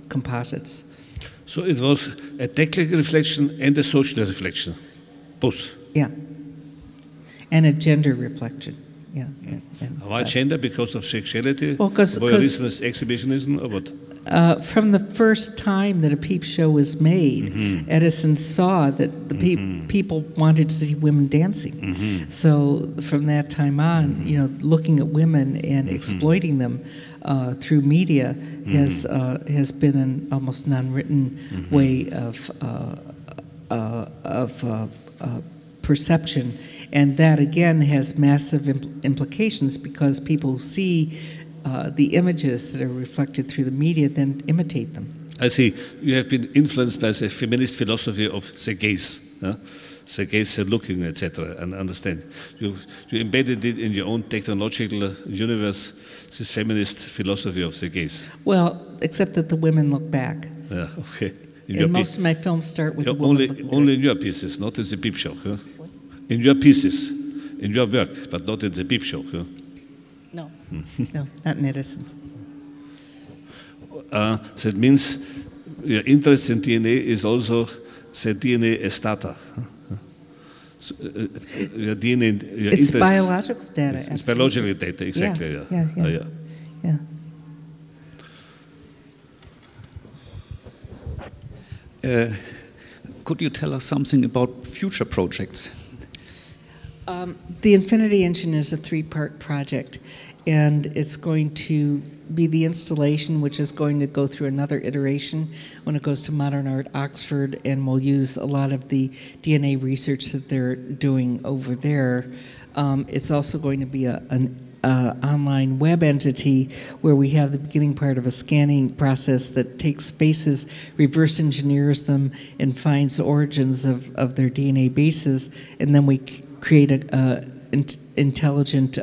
composites. So it was a technical reflection and a social reflection, both. Yeah, and a gender reflection. Yeah. Why gender? Because of sexuality? Well, voyeurism, exhibitionism, or what? From the first time that a peep show was made, Edison saw that the people wanted to see women dancing. So from that time on, you know, looking at women and exploiting them through media has been an almost non-written way of perception. And that, again, has massive implications, because people see the images that are reflected through the media, then imitate them. I see. You have been influenced by the feminist philosophy of the gaze. The gaze, the looking, etc. And understand. You embedded it in your own technological universe, this feminist philosophy of the gaze. Well, except that the women look back. Yeah, okay. And most of my films start with the woman looking only back. in your pieces, not in the peep show. Huh? In your pieces, in your work, but not in the peep show. Huh? No, no, not in Edison's. That means your interest in DNA is also the DNA as data. So, your DNA, your it's interest, biological data. It's biological data, exactly. Yeah. Could you tell us something about future projects? The Infinity Engine is a three-part project, and it's going to be the installation, which is going to go through another iteration when it goes to Modern Art Oxford, and we'll use a lot of the DNA research that they're doing over there. It's also going to be an online web entity where we have the beginning part of a scanning process that takes faces, reverse engineers them, and finds the origins of their DNA bases, and then we create an intelligent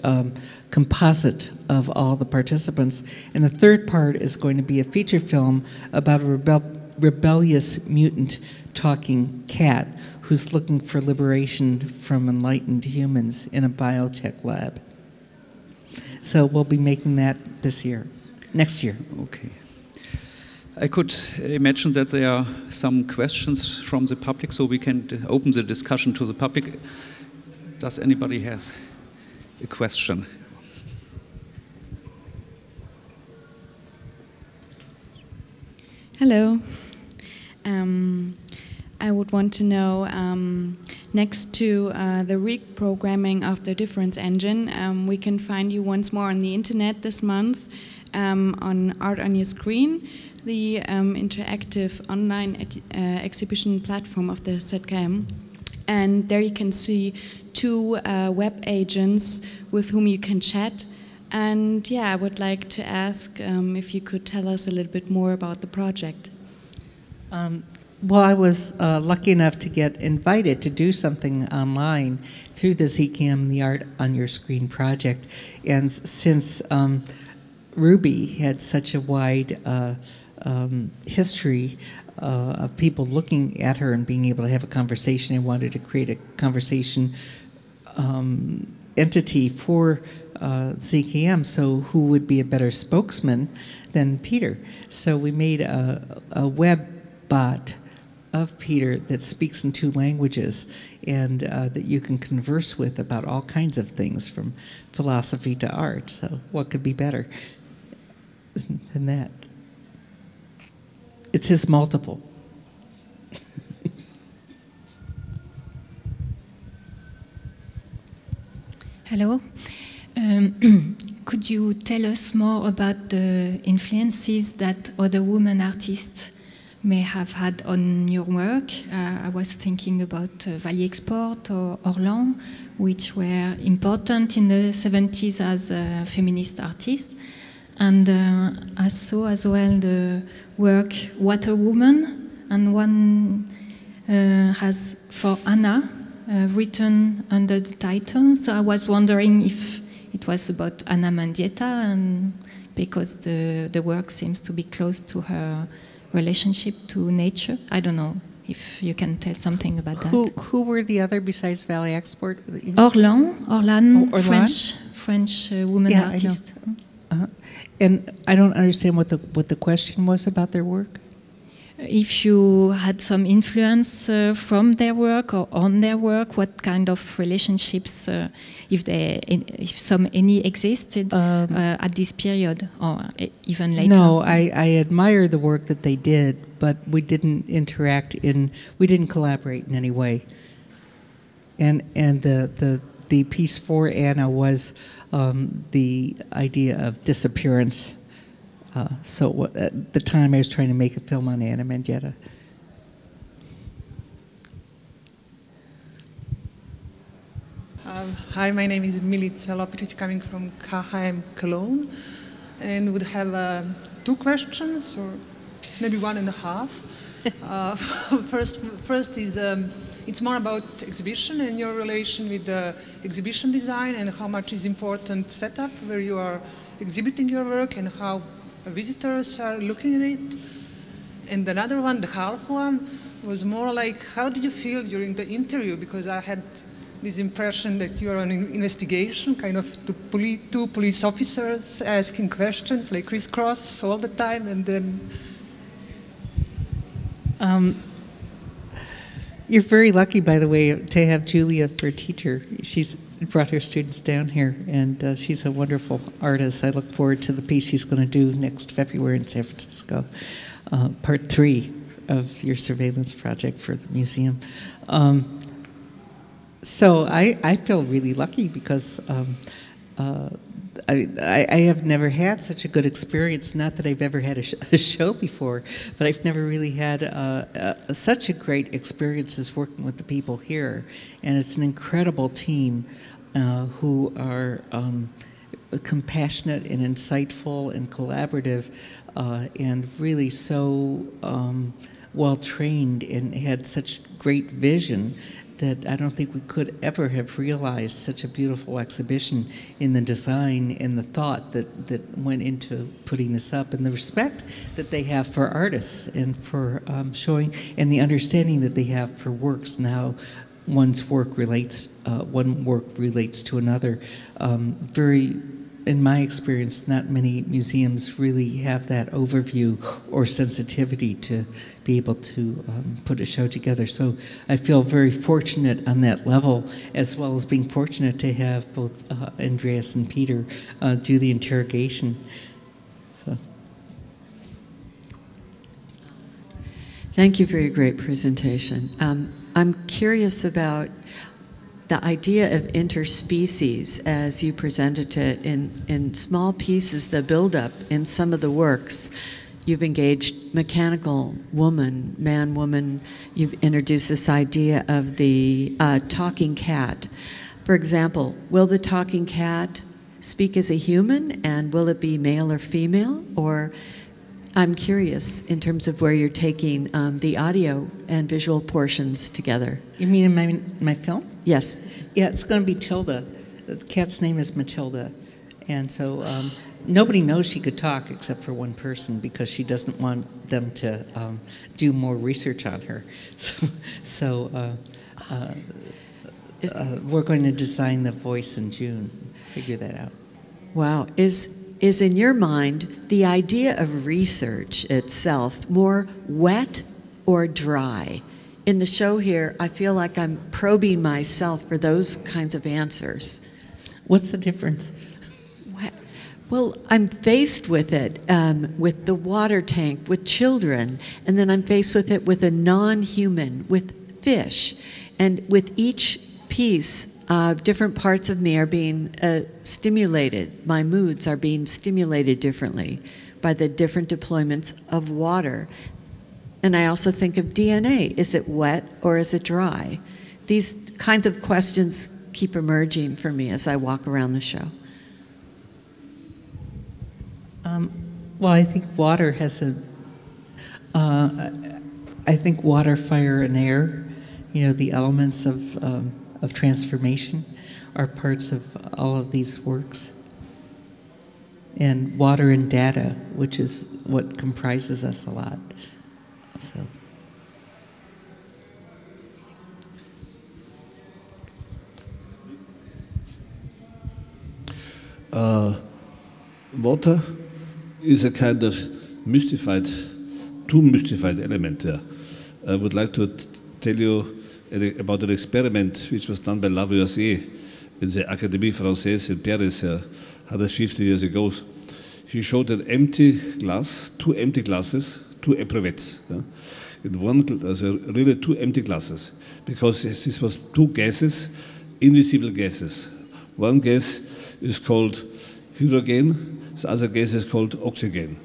composite of all the participants. And the third part is going to be a feature film about a rebellious mutant talking cat who's looking for liberation from enlightened humans in a biotech lab. So we'll be making that next year. Okay. I could imagine that there are some questions from the public, so we can open the discussion to the public. Does anybody has a question? Hello. I would want to know, next to the reprogramming of the difference engine, we can find you once more on the internet this month on Art on Your Screen, the interactive online exhibition platform of the ZKM. And there you can see two web agents with whom you can chat. And yeah, I would like to ask if you could tell us a little bit more about the project. Well, I was lucky enough to get invited to do something online through the ZKM, the Art on Your Screen project. And since Ruby had such a wide history of people looking at her and being able to have a conversation, I wanted to create a conversation entity for ZKM, so who would be a better spokesman than Peter? So we made a web bot of Peter that speaks in 2 languages and that you can converse with about all kinds of things from philosophy to art. So what could be better than that? It's his multiple. Hello. Could you tell us more about the influences that other women artists may have had on your work? I was thinking about Valley Export or Orlan, which were important in the 70s as a feminist artist. And I saw as well the work Water Woman, and one has for Anna written under the title. So I was wondering if it was about Anna Mendieta, and because the work seems to be close to her relationship to nature. I don't know if you can tell something about that. Who were the other besides Valley Export? Orlan, French woman artist. And I don't understand what the question was about their work. If you had some influence from their work or on their work, what kind of relationships, if any existed at this period or even later? No, I admire the work that they did, but we didn't we didn't collaborate in any way. And the piece for Anna was the idea of disappearance. So at the time I was trying to make a film on Anna Mendieta. Hi, my name is Milica Lopetic, coming from KHM Cologne, and would have 2 questions, or maybe 1.5. First is it's more about exhibition and your relation with the exhibition design and how much is important setup where you are exhibiting your work and how visitors are looking at it. And another one, the half one, was more like, how did you feel during the interview? Because I had this impression that you're on an investigation, kind of two police officers asking questions, like crisscross all the time, and then... You're very lucky, by the way, to have Julia for a teacher. She's brought her students down here, and she's a wonderful artist. I look forward to the piece she's going to do next February in San Francisco, part 3 of your surveillance project for the museum. So I feel really lucky because I have never had such a good experience. Not that I've ever had a show before, but I've never really had such a great experience as working with the people here. And it's an incredible team who are compassionate and insightful and collaborative and really so well trained and had such great vision that I don't think we could ever have realized such a beautiful exhibition in the design and the thought that went into putting this up, and the respect that they have for artists and for showing, and the understanding that they have for works and how one's work relates, one work relates to another. In my experience, not many museums really have that overview or sensitivity to be able to put a show together. So I feel very fortunate on that level, as well as being fortunate to have both Andreas and Peter do the interrogation. So. Thank you for your great presentation. I'm curious about the idea of interspecies as you presented it in small pieces, the buildup in some of the works. You've engaged mechanical woman, man, woman. You've introduced this idea of the talking cat. For example, will the talking cat speak as a human, and will it be male or female? Or I'm curious in terms of where you're taking the audio and visual portions together. You mean in my film? Yes. Yeah, it's going to be Tilda. The cat's name is Matilda. And so nobody knows she could talk except for one person, because she doesn't want them to do more research on her. So we're going to design the voice in June, figure that out. Wow. Is in your mind the idea of research itself more wet or dry? In the show here, I feel like I'm probing myself for those kinds of answers. What's the difference? Well, I'm faced with it with the water tank, with children, and then I'm faced with it with a non-human, with fish. And with each piece, different parts of me are being stimulated. My moods are being stimulated differently by the different deployments of water. And I also think of DNA. Is it wet or is it dry? These kinds of questions keep emerging for me as I walk around the show. Well, I think water has I think water, fire, and air, you know, the elements of transformation are parts of all of these works. And water and data, which is what comprises us a lot. So. Water is a kind of mystified, too mystified element there. I would like to tell you about an experiment which was done by Lavoisier in the Académie Française in Paris 150 years ago. He showed an empty glass, two empty glasses, two eprouvettes. In one, really two empty glasses, because this was two gases, invisible gases. One gas is called hydrogen, the other gas is called oxygen.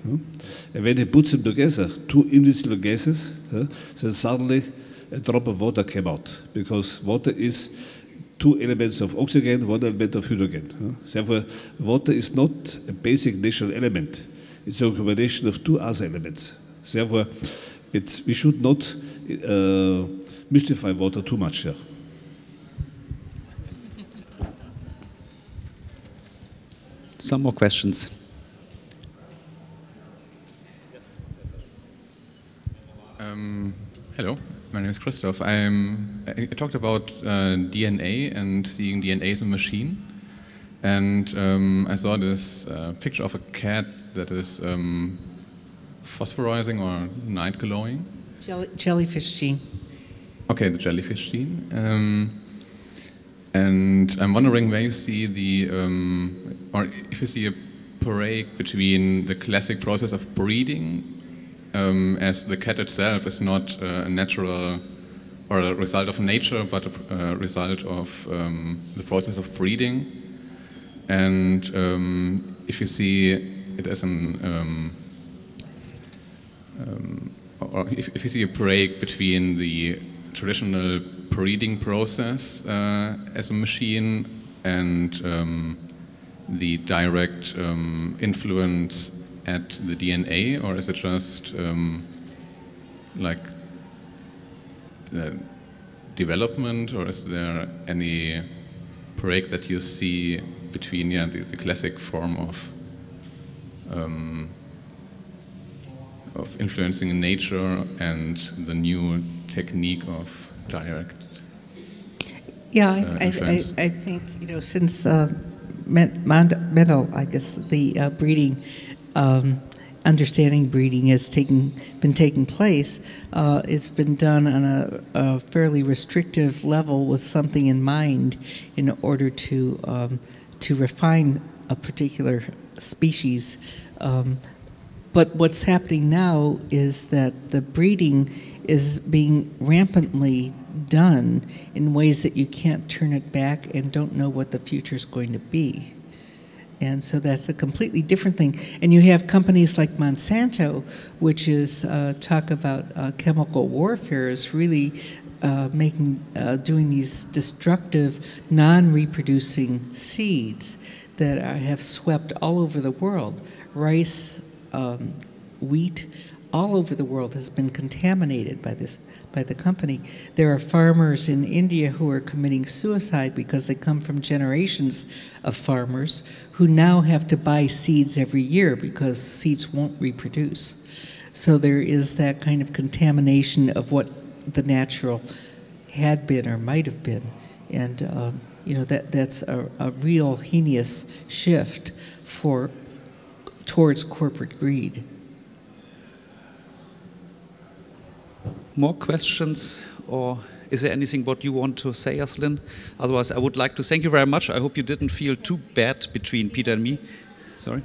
And when he puts them together, two invisible gases, then suddenly a drop of water came out, because water is two elements of oxygen, one element of hydrogen. Therefore, water is not a basic natural element. It's a combination of two other elements. Therefore, we should not mystify water too much here. Some more questions. Hello, my name is Christoph. I talked about DNA and seeing DNA as a machine, and I saw this picture of a cat that is phosphorizing or night glowing. Jellyfish gene. Okay, the jellyfish gene. And I'm wondering where you see the, or if you see a break between the classic process of breeding, as the cat itself is not a natural or a result of nature, but a result of the process of breeding. And if you see it as an, or if you see a break between the traditional breeding process as a machine and the direct influence at the DNA, or is it just like development, or is there any break that you see between the classic form of influencing nature and the new technique of direct? Yeah, I think, you know, since Mendel, I guess, the breeding, understanding breeding has been taking place, it's been done on a fairly restrictive level with something in mind in order to refine a particular species. But what's happening now is that the breeding is being rampantly done in ways that you can't turn it back and don't know what the future is going to be. And so that's a completely different thing. And you have companies like Monsanto, which is talk about chemical warfare, is really doing these destructive, non-reproducing seeds that have swept all over the world. Rice, wheat, all over the world has been contaminated by the company. There are farmers in India who are committing suicide because they come from generations of farmers who now have to buy seeds every year because seeds won't reproduce. So there is that kind of contamination of what the natural had been or might have been. And you know, that's a real heinous shift towards corporate greed. More questions, or is there anything what you want to say, Lynn? Otherwise, I would like to thank you very much. I hope you didn't feel too bad between Peter and me. Sorry.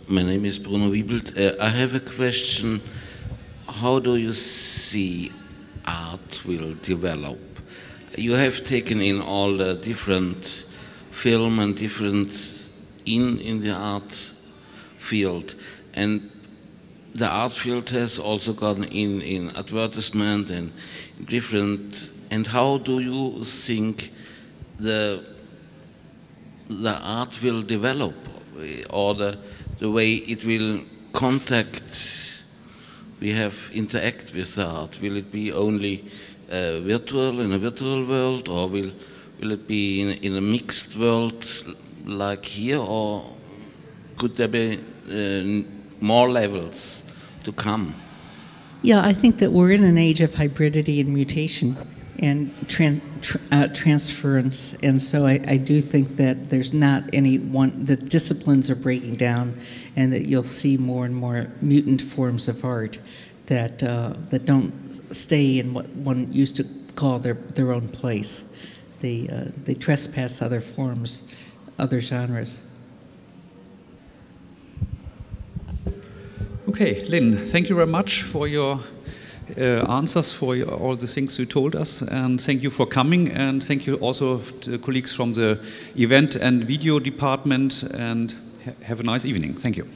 My name is Bruno Wiebelt. I have a question. How do you see art will develop? You have taken in all the different film and different in the art field, and the art field has also gone in advertisement and different. And how do you think the art will develop, or the way it will interact with the art? Will it be only virtual, in a virtual world, or will it be in a mixed world like here, or could there be more levels to come? Yeah, I think that we're in an age of hybridity and mutation and transference, and so I do think that there's not any one, the disciplines are breaking down, and that you'll see more and more mutant forms of art that don't stay in what one used to call their own place. They trespass other forms, other genres. Okay, Lynn, thank you very much for your answers, for all the things you told us, and thank you for coming, and thank you also to the colleagues from the event and video department, and have a nice evening. Thank you.